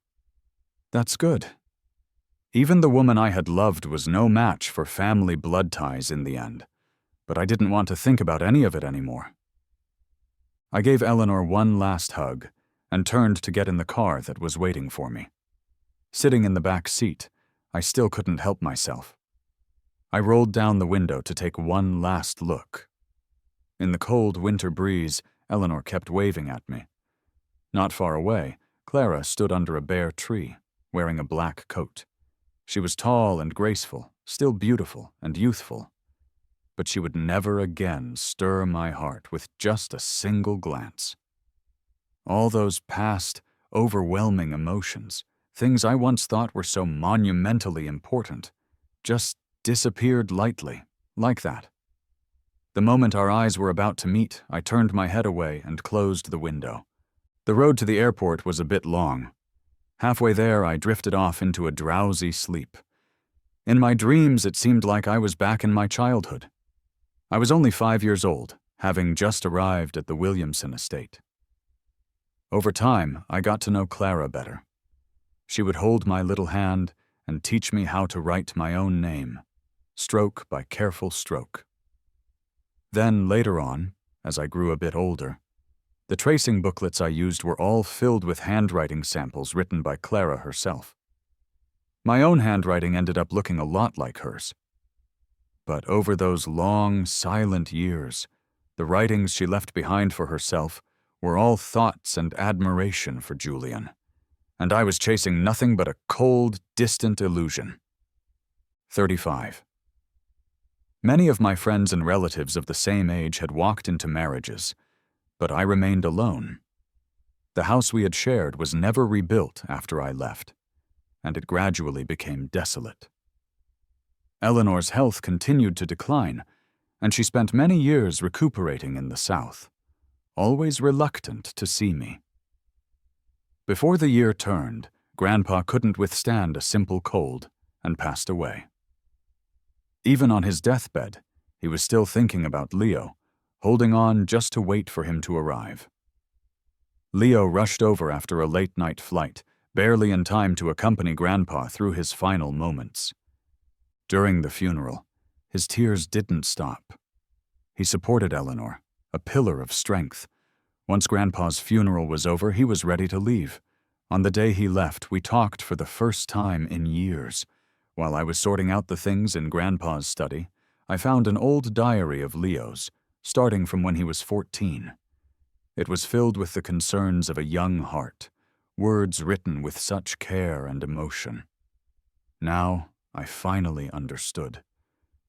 That's good. Even the woman I had loved was no match for family blood ties in the end, but I didn't want to think about any of it anymore. I gave Eleanor one last hug and turned to get in the car that was waiting for me. Sitting in the back seat, I still couldn't help myself. I rolled down the window to take one last look. In the cold winter breeze, Eleanor kept waving at me. Not far away, Clara stood under a bare tree, wearing a black coat. She was tall and graceful, still beautiful and youthful. But she would never again stir my heart with just a single glance. All those past, overwhelming emotions, things I once thought were so monumentally important, just disappeared lightly, like that. The moment our eyes were about to meet, I turned my head away and closed the window. The road to the airport was a bit long. Halfway there, I drifted off into a drowsy sleep. In my dreams, it seemed like I was back in my childhood. I was only 5 years old, having just arrived at the Williamson estate. Over time, I got to know Clara better. She would hold my little hand and teach me how to write my own name, stroke by careful stroke. Then, later on, as I grew a bit older, the tracing booklets I used were all filled with handwriting samples written by Clara herself. My own handwriting ended up looking a lot like hers. But over those long, silent years, the writings she left behind for herself were all thoughts and admiration for Julian, and I was chasing nothing but a cold, distant illusion. 35. Many of my friends and relatives of the same age had walked into marriages, but I remained alone. The house we had shared was never rebuilt after I left, and it gradually became desolate. Eleanor's health continued to decline, and she spent many years recuperating in the South, always reluctant to see me. Before the year turned, Grandpa couldn't withstand a simple cold and passed away. Even on his deathbed, he was still thinking about Leo, holding on just to wait for him to arrive. Leo rushed over after a late-night flight, barely in time to accompany Grandpa through his final moments. During the funeral, his tears didn't stop. He supported Eleanor, a pillar of strength. Once Grandpa's funeral was over, he was ready to leave. On the day he left, we talked for the first time in years. While I was sorting out the things in Grandpa's study, I found an old diary of Leo's, starting from when he was 14. It was filled with the concerns of a young heart, words written with such care and emotion. Now, I finally understood,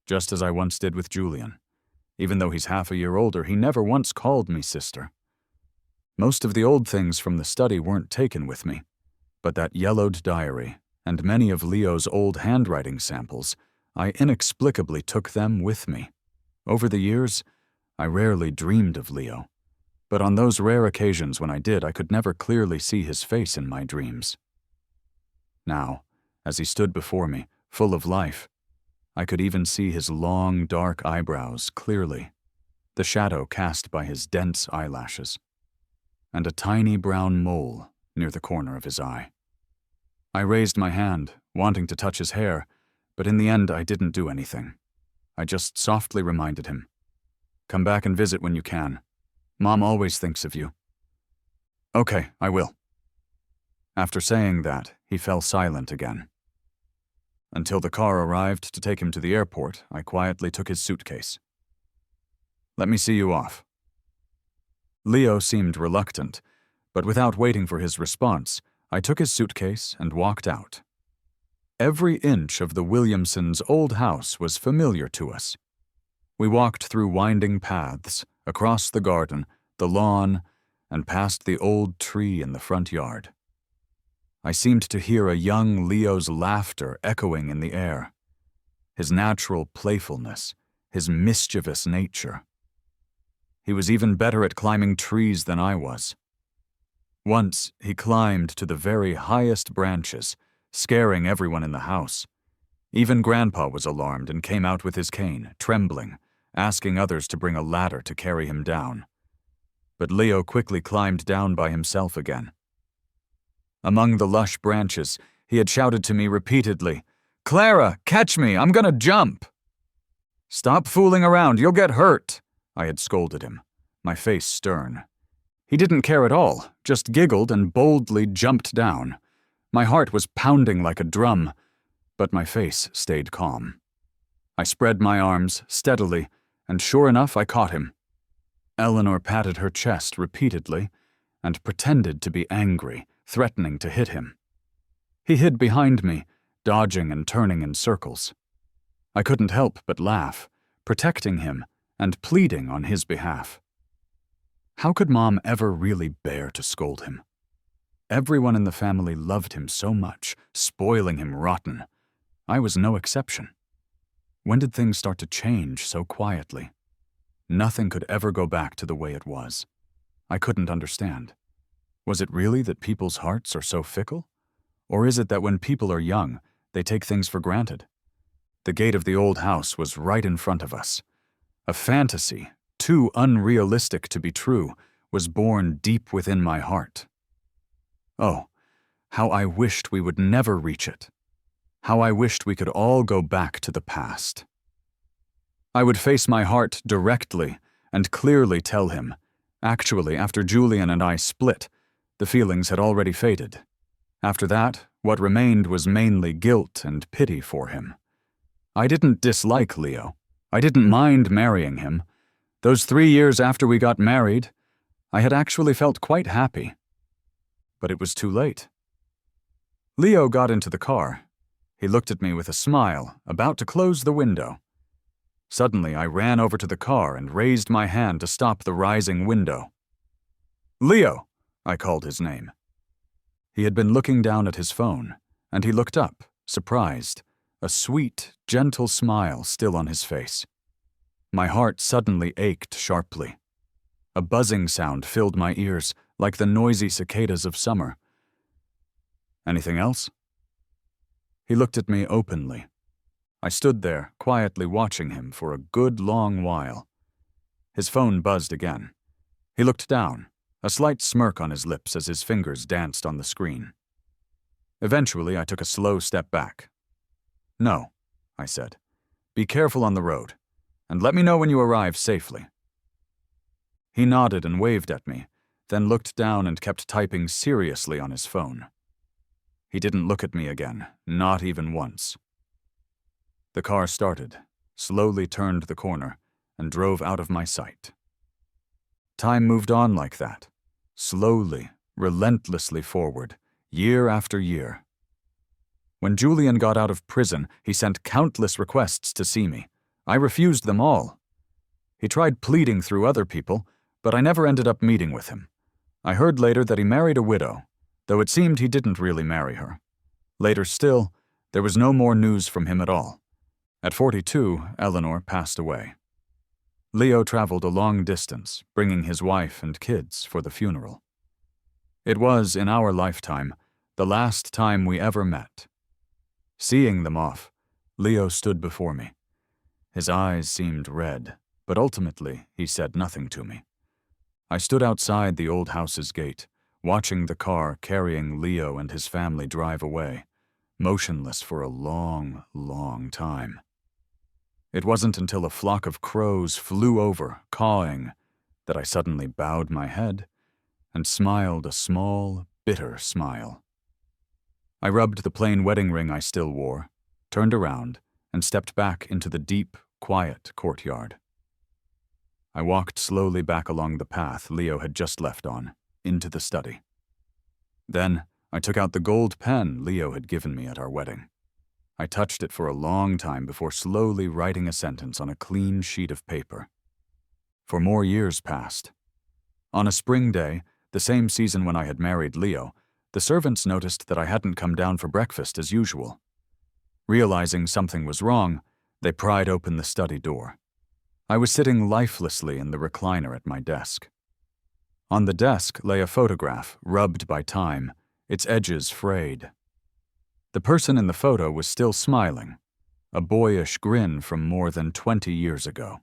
just as I once did with Julian. Even though he's half a year older, he never once called me sister. Most of the old things from the study weren't taken with me, but that yellowed diary and many of Leo's old handwriting samples, I inexplicably took them with me. Over the years, I rarely dreamed of Leo, but on those rare occasions when I did, I could never clearly see his face in my dreams. Now, as he stood before me, full of life, I could even see his long, dark eyebrows clearly, the shadow cast by his dense eyelashes, and a tiny brown mole near the corner of his eye. I raised my hand, wanting to touch his hair, but in the end I didn't do anything. I just softly reminded him, "Come back and visit when you can. Mom always thinks of you." "Okay, I will." After saying that, he fell silent again. Until the car arrived to take him to the airport, I quietly took his suitcase. "Let me see you off." Leo seemed reluctant, but without waiting for his response, I took his suitcase and walked out. Every inch of the Williamsons' old house was familiar to us. We walked through winding paths, across the garden, the lawn, and past the old tree in the front yard. I seemed to hear a young Leo's laughter echoing in the air, his natural playfulness, his mischievous nature. He was even better at climbing trees than I was. Once he climbed to the very highest branches, scaring everyone in the house. Even Grandpa was alarmed and came out with his cane, trembling, asking others to bring a ladder to carry him down. But Leo quickly climbed down by himself again. Among the lush branches, he had shouted to me repeatedly, "Clara, catch me, I'm gonna jump!" "Stop fooling around, you'll get hurt," I had scolded him, my face stern. He didn't care at all, just giggled and boldly jumped down. My heart was pounding like a drum, but my face stayed calm. I spread my arms steadily, and sure enough, I caught him. Eleanor patted her chest repeatedly and pretended to be angry, threatening to hit him. He hid behind me, dodging and turning in circles. I couldn't help but laugh, protecting him and pleading on his behalf. How could Mom ever really bear to scold him? Everyone in the family loved him so much, spoiling him rotten. I was no exception. When did things start to change so quietly? Nothing could ever go back to the way it was. I couldn't understand. Was it really that people's hearts are so fickle? Or is it that when people are young, they take things for granted? The gate of the old house was right in front of us. A fantasy, too unrealistic to be true, was born deep within my heart. Oh, how I wished we would never reach it. How I wished we could all go back to the past. I would face my heart directly and clearly tell him. Actually, after Julian and I split, the feelings had already faded. After that, what remained was mainly guilt and pity for him. I didn't dislike Leo. I didn't mind marrying him. Those 3 years after we got married, I had actually felt quite happy. But it was too late. Leo got into the car. He looked at me with a smile, about to close the window. Suddenly, I ran over to the car and raised my hand to stop the rising window. "Leo!" I called his name. He had been looking down at his phone, and he looked up, surprised, a sweet, gentle smile still on his face. My heart suddenly ached sharply. A buzzing sound filled my ears, like the noisy cicadas of summer. "Anything else?" He looked at me openly. I stood there, quietly watching him for a good long while. His phone buzzed again. He looked down, a slight smirk on his lips as his fingers danced on the screen. Eventually, I took a slow step back. "No," I said. "Be careful on the road, and let me know when you arrive safely." He nodded and waved at me, then looked down and kept typing seriously on his phone. He didn't look at me again, not even once. The car started, slowly turned the corner, and drove out of my sight. Time moved on like that, slowly, relentlessly forward, year after year. When Julian got out of prison, he sent countless requests to see me. I refused them all. He tried pleading through other people, but I never ended up meeting with him. I heard later that he married a widow, though it seemed he didn't really marry her. Later still, there was no more news from him at all. At 42, Eleanor passed away. Leo traveled a long distance, bringing his wife and kids for the funeral. It was, in our lifetime, The last time we ever met. Seeing them off, Leo stood before me. His eyes seemed red, but ultimately he said nothing to me. I stood outside the old house's gate, watching the car carrying Leo and his family drive away, motionless for a long, long time. It wasn't until a flock of crows flew over, cawing, that I suddenly bowed my head and smiled a small, bitter smile. I rubbed the plain wedding ring I still wore, turned around, and stepped back into the deep, quiet courtyard. I walked slowly back along the path Leo had just left on, into the study. Then, I took out the gold pen Leo had given me at our wedding. I touched it for a long time before slowly writing a sentence on a clean sheet of paper. For more years passed. On a spring day, the same season when I had married Leo, the servants noticed that I hadn't come down for breakfast as usual. Realizing something was wrong, they pried open the study door. I was sitting lifelessly in the recliner at my desk. On the desk lay a photograph, rubbed by time, its edges frayed. The person in the photo was still smiling, a boyish grin from more than 20 years ago.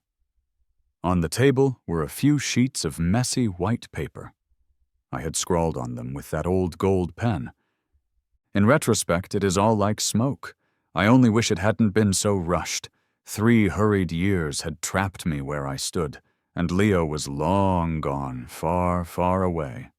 On the table were a few sheets of messy white paper. I had scrawled on them with that old gold pen. In retrospect, it is all like smoke. I only wish it hadn't been so rushed. 3 hurried years had trapped me where I stood, and Leo was long gone, far, far away.